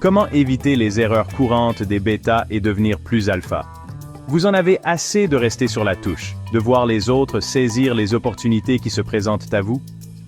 Comment éviter les erreurs courantes des bêtas et devenir plus alpha? Vous en avez assez de rester sur la touche, de voir les autres saisir les opportunités qui se présentent à vous?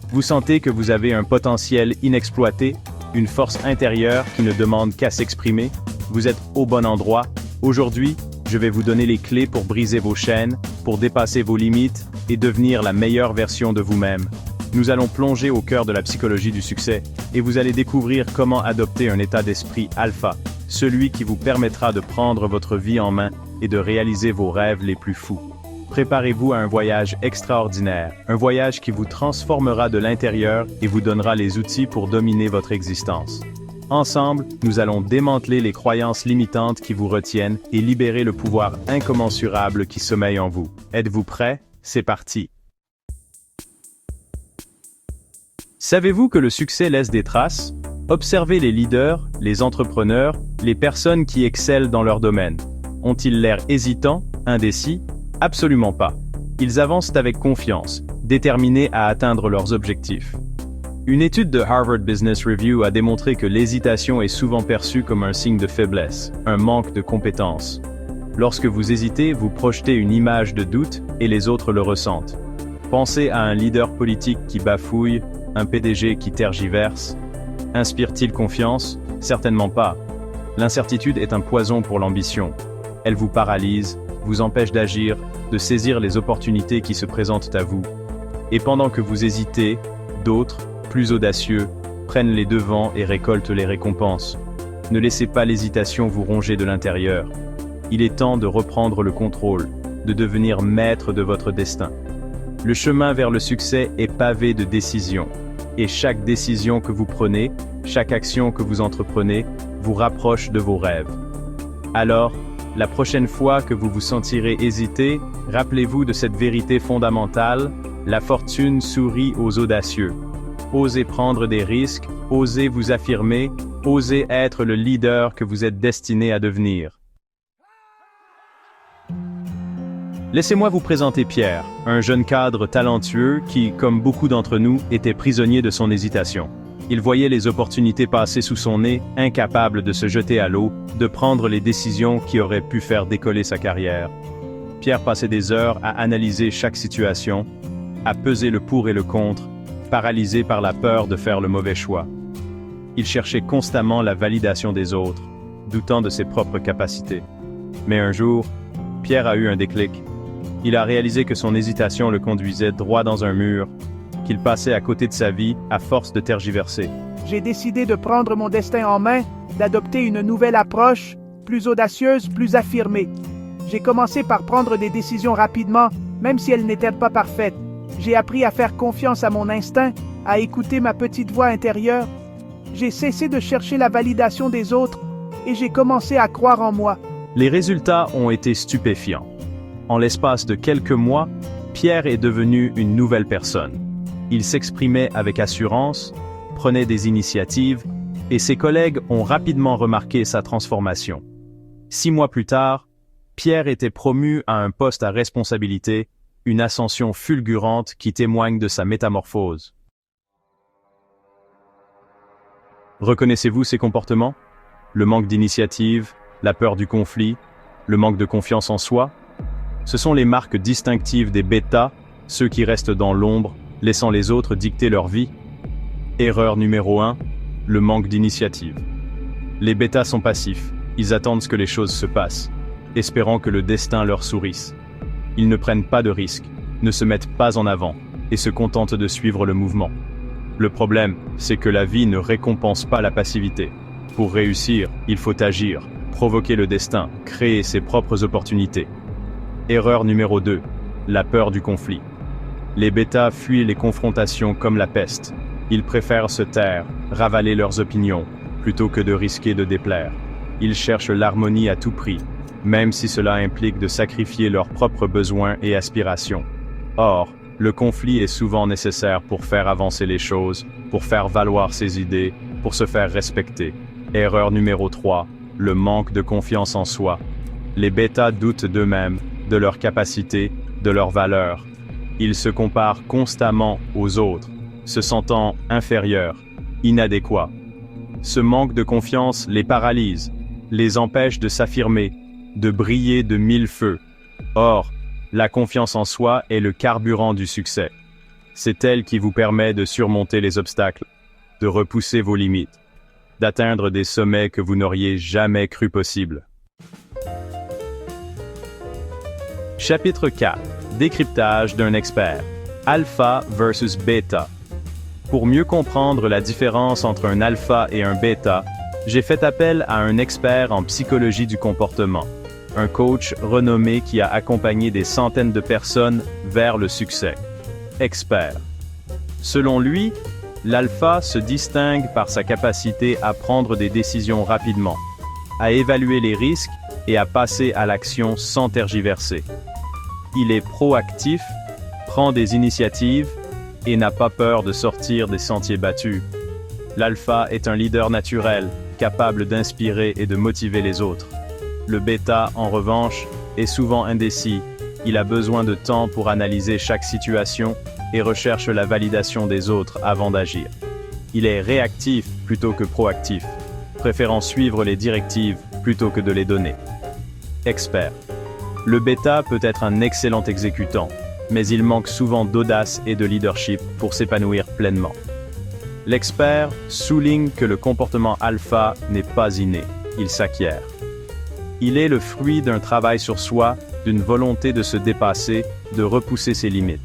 Vous sentez que vous avez un potentiel inexploité, une force intérieure qui ne demande qu'à s'exprimer? Vous êtes au bon endroit. Aujourd'hui, je vais vous donner les clés pour briser vos chaînes, pour dépasser vos limites et devenir la meilleure version de vous-même. Nous allons plonger au cœur de la psychologie du succès et vous allez découvrir comment adopter un état d'esprit alpha, celui qui vous permettra de prendre votre vie en main et de réaliser vos rêves les plus fous. Préparez-vous à un voyage extraordinaire, un voyage qui vous transformera de l'intérieur et vous donnera les outils pour dominer votre existence. Ensemble, nous allons démanteler les croyances limitantes qui vous retiennent et libérer le pouvoir incommensurable qui sommeille en vous. Êtes-vous prêts? C'est parti! Savez-vous que le succès laisse des traces? Observez les leaders, les entrepreneurs, les personnes qui excellent dans leur domaine. Ont-ils l'air hésitants, indécis? Absolument pas. Ils avancent avec confiance, déterminés à atteindre leurs objectifs. Une étude de Harvard Business Review a démontré que l'hésitation est souvent perçue comme un signe de faiblesse, un manque de compétences. Lorsque vous hésitez, vous projetez une image de doute et les autres le ressentent. Pensez à un leader politique qui bafouille, un PDG qui tergiverse. Inspire-t-il confiance? Certainement pas. L'incertitude est un poison pour l'ambition. Elle vous paralyse, vous empêche d'agir, de saisir les opportunités qui se présentent à vous. Et pendant que vous hésitez, d'autres, plus audacieux, prennent les devants et récoltent les récompenses. Ne laissez pas l'hésitation vous ronger de l'intérieur. Il est temps de reprendre le contrôle, de devenir maître de votre destin. Le chemin vers le succès est pavé de décisions. Et chaque décision que vous prenez, chaque action que vous entreprenez, vous rapproche de vos rêves. Alors, la prochaine fois que vous vous sentirez hésiter, rappelez-vous de cette vérité fondamentale: la fortune sourit aux audacieux. Osez prendre des risques, osez vous affirmer, osez être le leader que vous êtes destiné à devenir. Laissez-moi vous présenter Pierre, un jeune cadre talentueux qui, comme beaucoup d'entre nous, était prisonnier de son hésitation. Il voyait les opportunités passer sous son nez, incapable de se jeter à l'eau, de prendre les décisions qui auraient pu faire décoller sa carrière. Pierre passait des heures à analyser chaque situation, à peser le pour et le contre, paralysé par la peur de faire le mauvais choix. Il cherchait constamment la validation des autres, doutant de ses propres capacités. Mais un jour, Pierre a eu un déclic. Il a réalisé que son hésitation le conduisait droit dans un mur, qu'il passait à côté de sa vie à force de tergiverser. J'ai décidé de prendre mon destin en main, d'adopter une nouvelle approche, plus audacieuse, plus affirmée. J'ai commencé par prendre des décisions rapidement, même si elles n'étaient pas parfaites. J'ai appris à faire confiance à mon instinct, à écouter ma petite voix intérieure. J'ai cessé de chercher la validation des autres et j'ai commencé à croire en moi. Les résultats ont été stupéfiants. En l'espace de quelques mois, Pierre est devenu une nouvelle personne. Il s'exprimait avec assurance, prenait des initiatives, et ses collègues ont rapidement remarqué sa transformation. 6 mois plus tard, Pierre était promu à un poste à responsabilité, une ascension fulgurante qui témoigne de sa métamorphose. Reconnaissez-vous ces comportements? Le manque d'initiative, la peur du conflit, le manque de confiance en soi? Ce sont les marques distinctives des bêtas, ceux qui restent dans l'ombre, laissant les autres dicter leur vie. Erreur numéro 1, le manque d'initiative. Les bêtas sont passifs, ils attendent que les choses se passent, espérant que le destin leur sourisse. Ils ne prennent pas de risques, ne se mettent pas en avant, et se contentent de suivre le mouvement. Le problème, c'est que la vie ne récompense pas la passivité. Pour réussir, il faut agir, provoquer le destin, créer ses propres opportunités. Erreur numéro 2, la peur du conflit. Les bêtas fuient les confrontations comme la peste. Ils préfèrent se taire, ravaler leurs opinions, plutôt que de risquer de déplaire. Ils cherchent l'harmonie à tout prix, même si cela implique de sacrifier leurs propres besoins et aspirations. Or, le conflit est souvent nécessaire pour faire avancer les choses, pour faire valoir ses idées, pour se faire respecter. Erreur numéro 3, le manque de confiance en soi. Les bêtas doutent d'eux-mêmes, de leurs capacités, de leurs valeurs. Ils se comparent constamment aux autres, se sentant inférieurs, inadéquats. Ce manque de confiance les paralyse, les empêche de s'affirmer, de briller de mille feux. Or, la confiance en soi est le carburant du succès. C'est elle qui vous permet de surmonter les obstacles, de repousser vos limites, d'atteindre des sommets que vous n'auriez jamais cru possibles. Chapitre 4. Décryptage d'un expert. Alpha versus bêta. Pour mieux comprendre la différence entre un alpha et un bêta, j'ai fait appel à un expert en psychologie du comportement, un coach renommé qui a accompagné des centaines de personnes vers le succès. Expert. Selon lui, l'alpha se distingue par sa capacité à prendre des décisions rapidement, à évaluer les risques et à passer à l'action sans tergiverser. Il est proactif, prend des initiatives et n'a pas peur de sortir des sentiers battus. L'alpha est un leader naturel, capable d'inspirer et de motiver les autres. Le bêta, en revanche, est souvent indécis. Il a besoin de temps pour analyser chaque situation et recherche la validation des autres avant d'agir. Il est réactif plutôt que proactif, préférant suivre les directives plutôt que de les donner. Expert. Le bêta peut être un excellent exécutant, mais il manque souvent d'audace et de leadership pour s'épanouir pleinement. L'expert souligne que le comportement alpha n'est pas inné, il s'acquiert. Il est le fruit d'un travail sur soi, d'une volonté de se dépasser, de repousser ses limites.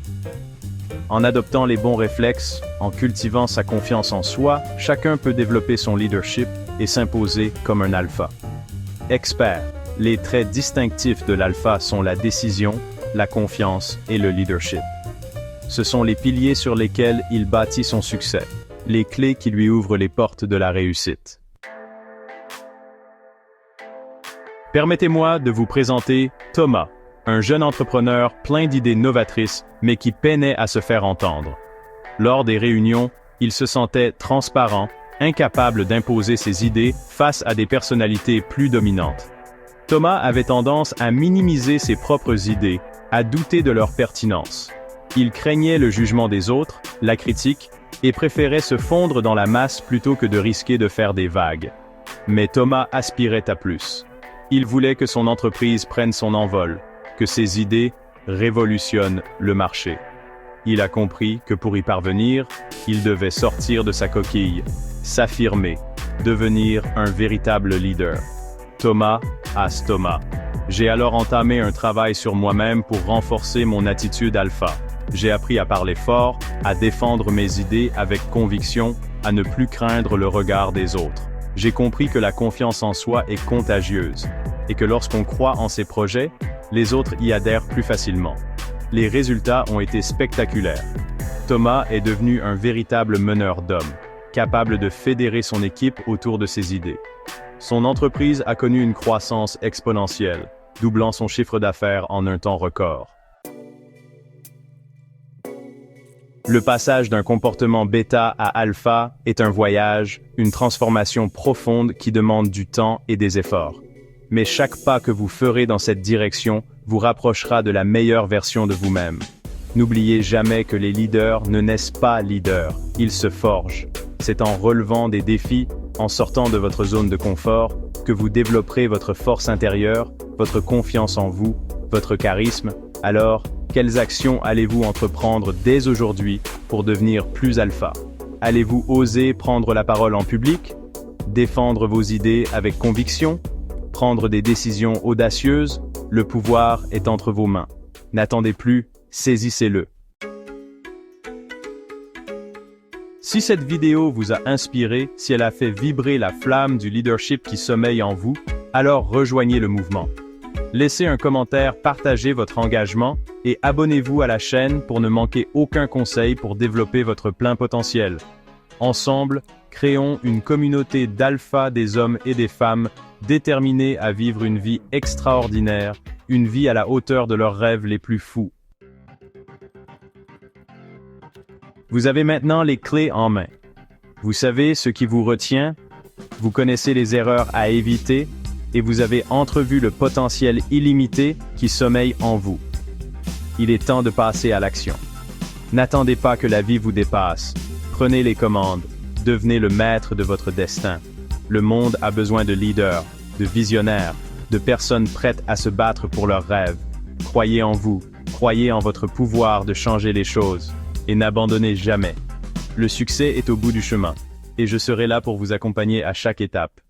En adoptant les bons réflexes, en cultivant sa confiance en soi, chacun peut développer son leadership et s'imposer comme un alpha. Expert. Les traits distinctifs de l'alpha sont la décision, la confiance et le leadership. Ce sont les piliers sur lesquels il bâtit son succès, les clés qui lui ouvrent les portes de la réussite. Permettez-moi de vous présenter Thomas, un jeune entrepreneur plein d'idées novatrices, mais qui peinait à se faire entendre. Lors des réunions, il se sentait transparent, incapable d'imposer ses idées face à des personnalités plus dominantes. Thomas avait tendance à minimiser ses propres idées, à douter de leur pertinence. Il craignait le jugement des autres, la critique, et préférait se fondre dans la masse plutôt que de risquer de faire des vagues. Mais Thomas aspirait à plus. Il voulait que son entreprise prenne son envol, que ses idées révolutionnent le marché. Il a compris que pour y parvenir, il devait sortir de sa coquille, s'affirmer, devenir un véritable leader. Thomas as Thomas. J'ai alors entamé un travail sur moi-même pour renforcer mon attitude alpha. J'ai appris à parler fort, à défendre mes idées avec conviction, à ne plus craindre le regard des autres. J'ai compris que la confiance en soi est contagieuse, et que lorsqu'on croit en ses projets, les autres y adhèrent plus facilement. Les résultats ont été spectaculaires. Thomas est devenu un véritable meneur d'hommes, capable de fédérer son équipe autour de ses idées. Son entreprise a connu une croissance exponentielle, doublant son chiffre d'affaires en un temps record. Le passage d'un comportement bêta à alpha est un voyage, une transformation profonde qui demande du temps et des efforts. Mais chaque pas que vous ferez dans cette direction vous rapprochera de la meilleure version de vous-même. N'oubliez jamais que les leaders ne naissent pas leaders, ils se forgent. C'est en relevant des défis, en sortant de votre zone de confort, que vous développerez votre force intérieure, votre confiance en vous, votre charisme. Alors, quelles actions allez-vous entreprendre dès aujourd'hui pour devenir plus alpha? Allez-vous oser prendre la parole en public? Défendre vos idées avec conviction? Prendre des décisions audacieuses? Le pouvoir est entre vos mains. N'attendez plus, saisissez-le. Si cette vidéo vous a inspiré, si elle a fait vibrer la flamme du leadership qui sommeille en vous, alors rejoignez le mouvement. Laissez un commentaire, partagez votre engagement et abonnez-vous à la chaîne pour ne manquer aucun conseil pour développer votre plein potentiel. Ensemble, créons une communauté d'alpha des hommes et des femmes déterminés à vivre une vie extraordinaire, une vie à la hauteur de leurs rêves les plus fous. Vous avez maintenant les clés en main. Vous savez ce qui vous retient, vous connaissez les erreurs à éviter et vous avez entrevu le potentiel illimité qui sommeille en vous. Il est temps de passer à l'action. N'attendez pas que la vie vous dépasse. Prenez les commandes, Devenez le maître de votre destin. Le monde a besoin de leaders, de visionnaires, de personnes prêtes à se battre pour leurs rêves. Croyez en vous, croyez en votre pouvoir de changer les choses, et n'abandonnez jamais. Le succès est au bout du chemin, et je serai là pour vous accompagner à chaque étape.